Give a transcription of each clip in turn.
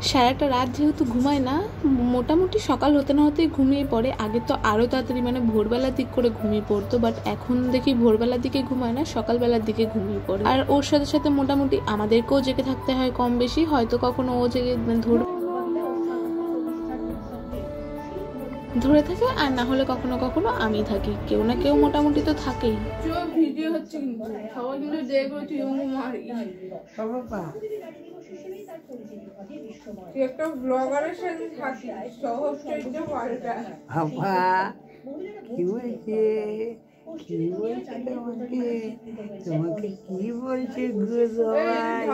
সারাটা রাত যেহেতু ঘুমায় না, মোটামুটি সকাল হতে না হতেই ঘুমিয়ে পড়ে। আগে তো আরও তাড়াতাড়ি মানে ভোরবেলার দিক করে ঘুমিয়ে পড়তো, বাট এখন দেখি ভোরবেলার দিকে ঘুমায় না, সকালবেলার দিকে ঘুমিয়ে পড়ে। আর ওর সাথে সাথে মোটামুটি আমাদেরকেও জেগে থাকতে হয় কম বেশি, হয়তো কখনো ও জেগে ধরে থাকে, আর না হলে কখনো কখনো আমি থাকি, কেউ না কেউ মোটামুটি তো থাকেই। ভিডিও হচ্ছে কিন্তু সবাই কিন্তু দেখবে তুই একটা ব্লগারের সাথে থাকি, সহজ চরিত্র পাল্টা। বাবা কি বলছে, কি বলছে তোমাকে কি বলছে গো সবাই?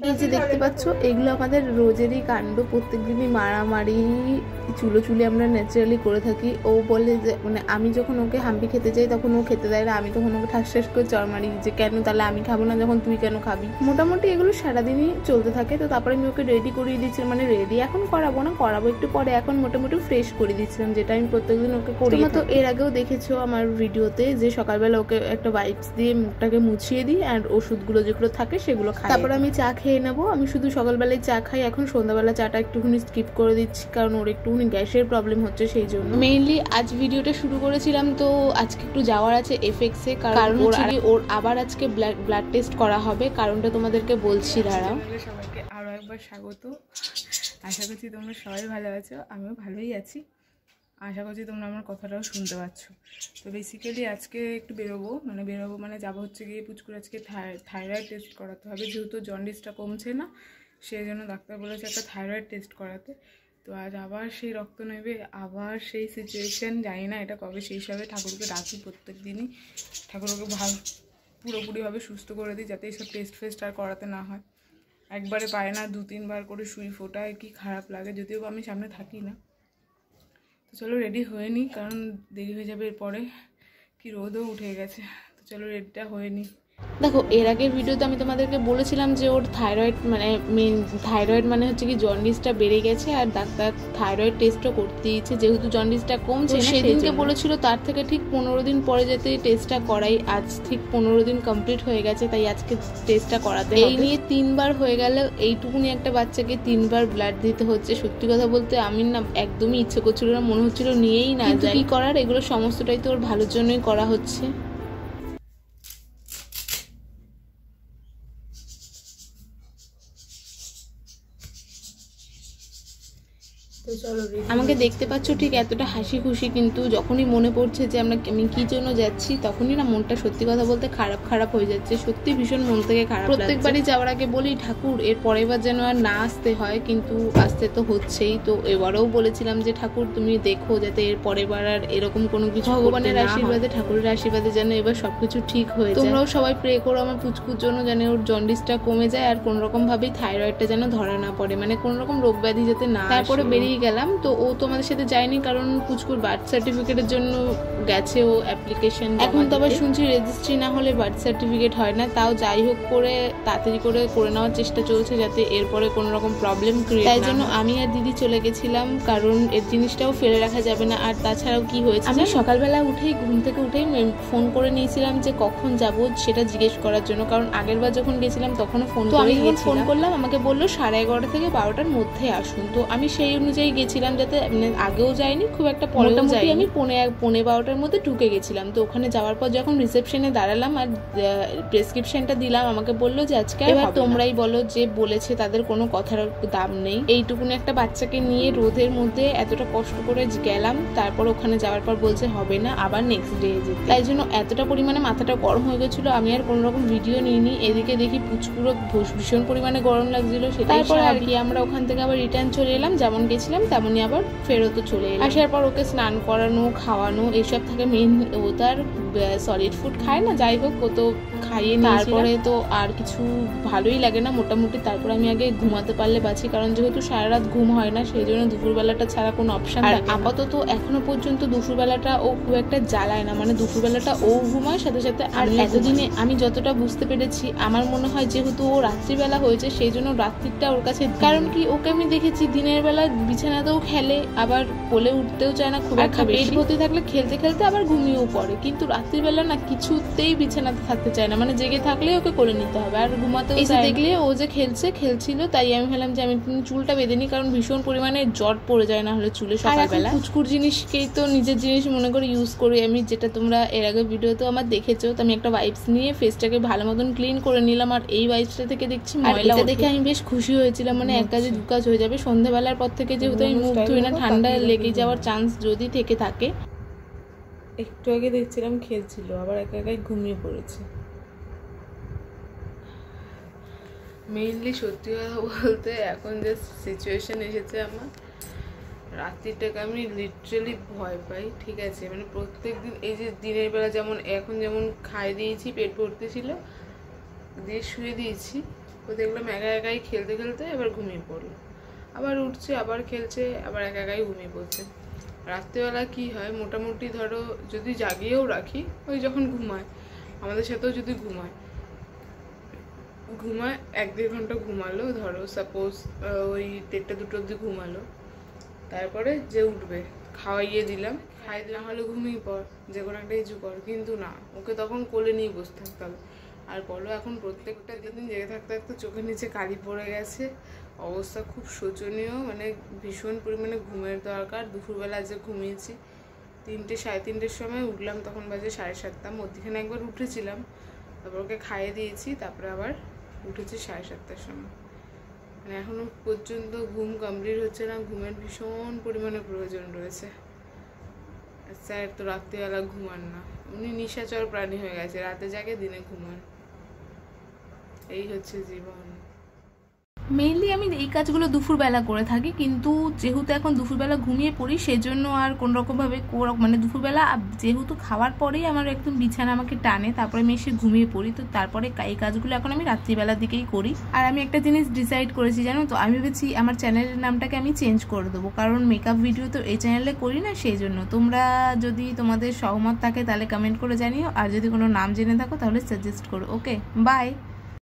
এই যে দেখতে পাচ্ছ, এগুলো আমাদের রোজেরই কাণ্ড, প্রত্যেকদিনই মারামারি চুলোচুলি আমরা ন্যাচারালি করে থাকি। ও বলে যে মানে আমি যখন ওকে হাম্পি খেতে যাই তখন ও খেতে দেয় না, আমি তখন ওকে ঠাস ঠাস করে চড় মারি যে কেন, তাহলে আমি খাবো না যখন তুই কেন খাবি। মোটামুটি এগুলো সারাদিনই চলতে থাকে। তো তারপরে আমি ওকে রেডি করিয়ে দিচ্ছিলাম, মানে রেডি এখন করাবো না, করাবো একটু পরে, এখন মোটামুটি ফ্রেশ করে দিচ্ছিলাম, যেটা আমি প্রত্যেকদিন ওকে করি। তোমরা তো এর আগেও দেখেছো আমার ভিডিওতে যে সকালবেলা ওকে একটা ওয়াইপস দিয়ে মুখটাকে মুছিয়ে দিই আর ওষুধগুলো যেগুলো থাকে সেগুলো খাই। তারপর আমি চা খেয়ে নেবো। আমি শুধু সকালবেলায় চা খাই, এখন সন্ধ্যাবেলা চাটা একটুখানি স্কিপ করে দিচ্ছি, কারণ ওর একটুখানি গ্যাসের প্রবলেম হচ্ছে সেই জন্য। মেইনলি আজ ভিডিওটা শুরু করেছিলাম, তো আজকে একটু যাওয়ার আছে এফএক্সে, কারণ ওর আবার আজকে ব্লাড টেস্ট করা হবে, কারণটা তোমাদেরকে বলছি দাঁড়াও। সবাইকে আরও একবার স্বাগত। আশা করছি তোমরা সবাই ভালো আছো, আমিও ভালোই আছি। আশা করছি তোমরা আমার কথাটাও শুনতে পাচ্ছ। তো বেসিক্যালি আজকে একটু বেরোবো মানে যাবো হচ্ছে গিয়ে পুচকুর আজকে থাইরয়েড টেস্ট করাতে হবে, যেহেতু জন্ডিসটা কমছে না, সেই জন্য ডাক্তার বলেছে একটা থাইরয়েড টেস্ট করাতে। তো আজ আবার সেই রক্ত নেবে, আবার সেই সিচুয়েশান, জানি না এটা কবে সেই হিসাবে। ঠাকুরকে ডাকি প্রত্যেক দিনই, ঠাকুরকে পুরোপুরিভাবে সুস্থ করে দিই, যাতে এইসব টেস্ট ফেস্ট আর করাতে না হয়। একবারে পায় না, 2-3 বার করে সুই ফোটায়, কি খারাপ লাগে, যদিও আমি সামনে থাকি না। তো চলো রেডি হয়ে নিই, কারণ দেরি হয়ে যাবে এরপরে। কি রোদও উঠে গেছে, তো চলো রেডিটা হয়ে নিই। দেখো, এর আগের ভিডিওতে আমি তোমাদেরকে বলেছিলাম যে ওর থাইরয়েড মানে হচ্ছে কি জন্ডিসটা বেড়ে গেছে, আর ডাক্তার থাইরয়েড টেস্টও করতে দিয়েছে, যেহেতু জন্ডিসটা কমছে। সেদিনকে বলেছিল তার থেকে ঠিক 15 দিন পরে যাতে টেস্টটা করাই। আজ ঠিক 15 দিন কমপ্লিট হয়ে গেছে, তাই আজকে টেস্টটা করাতে হবে। এই নিয়ে 3 বার হয়ে গেল, এইটুকুনি একটা বাচ্চাকে 3 বার ব্লাড দিতে হচ্ছে। সত্যি কথা বলতে আমি না একদমই ইচ্ছে করছিল না, মনে হচ্ছিল নিয়েই না যাই, কি করার, এগুলো সমস্তটাই তো ওর ভালোর জন্যই করা হচ্ছে। আমাকে দেখতে পাচ্ছ ঠিক এতটা হাসি খুশি, কিন্তু যখনই মনে পড়ছে যে আমি কি জন্য যাচ্ছি, তখনই না মনটা সত্যি কথা বলতে খারাপ হয়ে যাচ্ছে। সত্যি ভীষণ মন থেকে খারাপ। প্রত্যেকবারই যাওয়ার আগে বলি ঠাকুর এর পরের বার যেন আর না আসতে হয়, কিন্তু আসতে তো হচ্ছেই। তো এবারেও বলেছিলাম যে ঠাকুর তুমি দেখো যাতে এর পরের বার আর এরকম কোনো কিছু, ভগবানের আশীর্বাদে ঠাকুরের আশীর্বাদে যেন এবার সবকিছু ঠিক হয়ে যায়। তোমরাও সবাই প্রে করো আমার পুচকুর জন্য, যেন ওর জন্ডিসটা কমে যায় আর কোন রকম ভাবেই থাইরয়েডটা যেন ধরা না পড়ে, মানে কোন রকম রোগ ব্যাধি যাতে না। তারপরে বেরিয়ে গেলাম। তো ও তো আমাদের সাথে যায়নি, কারণ পুচকুর বার্থ সার্টিফিকেটের জন্য গেছে ও অ্যাপ্লিকেশন। এখন তো আবার শুনছি রেজিস্ট্রি না হলে বার্থ সার্টিফিকেট হয় না। তাও যাই হোক করে তাড়াতাড়ি করে নেওয়ার চেষ্টা চলছে, যাতে এরপরে কোনো রকম প্রবলেম ক্রিয়েট। তাই জন্য আমি আর দিদি চলে গেছিলাম, কারণ এর জিনিসটাও ফেলে রাখা যাবে না। আর তাছাড়াও কি হয়েছে, আমি সকালবেলা ঘুম থেকে উঠেই ফোন করে নিয়েছিলাম যে কখন যাব সেটা জিজ্ঞেস করার জন্য, কারণ আগের বার যখন গেছিলাম তখনও ফোন করে ফোন করলাম, আমাকে বললো 11:30 থেকে 12টার মধ্যে আসুন। তো আমি সেই অনুযায়ী গেছিলাম, যাতে আগেও যাইনি খুব একটা, পরেও যাইনি। আমি 11:15-12টার মধ্যে ঢুকে গেছিলাম। তো ওখানে যাওয়ার পর যখন রিসেপশনে দাঁড়ালাম আর প্রেসক্রিপশনটা দিলাম, আমাকে বললো যে আজকে এবার তোমরাই বলো, যে বলেছে তাদের কোনো কথার দাম নেই। এইটুকুনি একটা বাচ্চাকে নিয়ে রোদের মধ্যে এতটা কষ্ট করে গেলাম, তারপর ওখানে যাওয়ার পর বলছে হবে না, আবার নেক্সট ডে যেতে। তাই জন্য এতটা পরিমাণে মাথাটা গরম হয়ে গেছিলো, আমি আর কোনো রকম ভিডিও নিইনি। এদিকে দেখি পুচকুরো ভীষণ পরিমাণে গরম লাগছিল, সেটাই আর কি। আমরা ওখান থেকে আবার রিটার্ন চলে এলাম, যেমন গেছিলাম তেমনই আবার ফেরতও চলে এলাম। আসার পর ওকে স্নান করানো, খাওয়ানো, এইসব থাকে মেন। ও তার সলিড ফুড খায় না, যাই হোক ও তো খাইয়ে নিয়ে, তারপরে তো আর কিছু ভালোই লাগে না মোটামুটি। তারপর আমি আগে ঘুমাতে পারলে বাঁচি, কারণ যেহেতু সারা রাত ঘুম হয় না, সেই জন্য দুপুরবেলাটা ছাড়া কোনো অপশন থাকে না। আপাতত এখনো পর্যন্ত দুপুরবেলাটা ও খুব একটা জ্বালায় না, মানে দুপুরবেলাটা ও ঘুমায় সাথে সাথে। আর এতদিনে আমি যতটা বুঝতে পেরেছি, আমার মনে হয় যেহেতু ও রাত্রিবেলা হয়েছে, সেই জন্য রাত্রিটা ওর কাছে, কারণ কি ওকে আমি দেখেছি দিনের বেলা বিছানাতেও খেলে, আবার কোলে উঠতেও চায় না খুব একটা, পেট ভর্তি থাকলে খেলতে খেলতে আবার ঘুমিয়েও পড়ে, কিন্তু রাত্রিবেলা না কিছুতেই বিছানাতে থাকতে চায় না, মানে জেগে থাকলে ওকে কোলে নিতে হবে, আর ঘুমাতেও এসে দেখলে ও যে খেলছিল, তাই আমি ভাবলাম যে আমি চুলটা বেঁধে নিই, কারণ ভীষণ পরিমাণে জট পড়ে যায় না হলে চুলে সকালবেলা। কুচকুর জিনিসকেই তো নিজের জিনিস মনে করে ইউজ করি আমি, যেটা তোমরা এর আগে ভিডিওতে আমার দেখেছো। তো আমি একটা ওয়াইপস নিয়ে ফেসটাকে ভালো মতন ক্লিন করে নিলাম, আর এই ওয়াইপসটা থেকে দেখছি ময়লা দেখে আমি বেশ খুশি হয়েছিলাম, মানে এক কাজে দু কাজ হয়ে যাবে। সন্ধ্যাবেলার পর থেকে যেহেতু আমি মুখ ধুই না, ঠান্ডা লেগে যাওয়ার চান্স যদি থেকে থাকে। একটু আগে দেখছিলাম খেলছিল, আবার একা একাই ঘুমিয়ে পড়েছে। মেইনলি সত্যি কথা বলতে এখন যে সিচুয়েশন এসেছে আমার, রাত্রিটাকে আমি লিটারালি ভয় পাই, ঠিক আছে? মানে প্রত্যেক দিন এই যে দিনের বেলা যেমন এখন যেমন খাই দিয়েছি, পেট ভর্তি ছিল, দিয়ে শুয়ে দিয়েছি, ও দেখলাম একা একাই খেলতে খেলতে এবার ঘুমিয়ে পড়লো, আবার উঠছে, আবার খেলছে, আবার একা একাই ঘুমিয়ে পড়ছে। রাত্রিবেলা কি হয়, মোটামুটি ধরো যদি জাগিয়েও রাখি, ওই যখন ঘুমায় আমাদের সাথেও যদি ঘুমায় 1-1.5 ঘন্টা ঘুমালো, ধরো সাপোজ ওই 1টা-2টো অবধি ঘুমালো, তারপরে যে উঠবে খাওয়াইয়ে দিলাম, খাই দিলাম, হলে ঘুমিয়ে পড়, যে কোনো একটা কিছু কর, কিন্তু না, ওকে তখন কোলে নিয়ে বসে থাকতে হবে। আর বলো এখন প্রত্যেকটা দিন জেগে থাকতে থাকতে চোখের নিচে কালি পড়ে গেছে, অবস্থা খুব শোচনীয়, মানে ভীষণ পরিমাণে ঘুমের দরকার। দুপুরবেলা যে ঘুমিয়েছি 3-3:30 সময়, উঠলাম তখন বাজে 7:30, মধ্যখানে একবার উঠেছিলাম, তারপর ওকে খাইয়ে দিয়েছি, তারপরে আবার উঠেছি 7:30টার সময়। মানে এখনো পর্যন্ত ঘুম কমপ্লিট হচ্ছে না, ঘুমের ভীষণ পরিমাণে প্রয়োজন রয়েছে। স্যার তো রাত্রিবেলা ঘুমান না, উনি নিশাচর প্রাণী হয়ে গেছে, রাতে জাগে দিনে ঘুমান, এই হচ্ছে জীবন। মেইনলি আমি এই কাজগুলো দুপুরবেলা করে থাকি, কিন্তু যেহেতু এখন দুপুরবেলা ঘুমিয়ে পড়ি, সেজন্য আর কোনোরকমভাবে মানে দুপুরবেলা যেহেতু খাওয়ার পরেই আমার একদম বিছানা আমাকে টানে, তারপরে আমি এসে ঘুমিয়ে পড়ি, তো তারপরে এই কাজগুলো এখন আমি রাত্রিবেলার দিকেই করি। আর আমি একটা জিনিস ডিসাইড করেছি জানো তো, আমি ভেবেছি আমার চ্যানেলের নামটাকে আমি চেঞ্জ করে দেবো, কারণ মেকআপ ভিডিও তো এই চ্যানেলে করি না, সেই জন্য। তোমরা যদি তোমাদের সহমত থাকে তাহলে কমেন্ট করে জানিও, আর যদি কোনো নাম জেনে থাকো তাহলে সাজেস্ট করো। ওকে, বাই।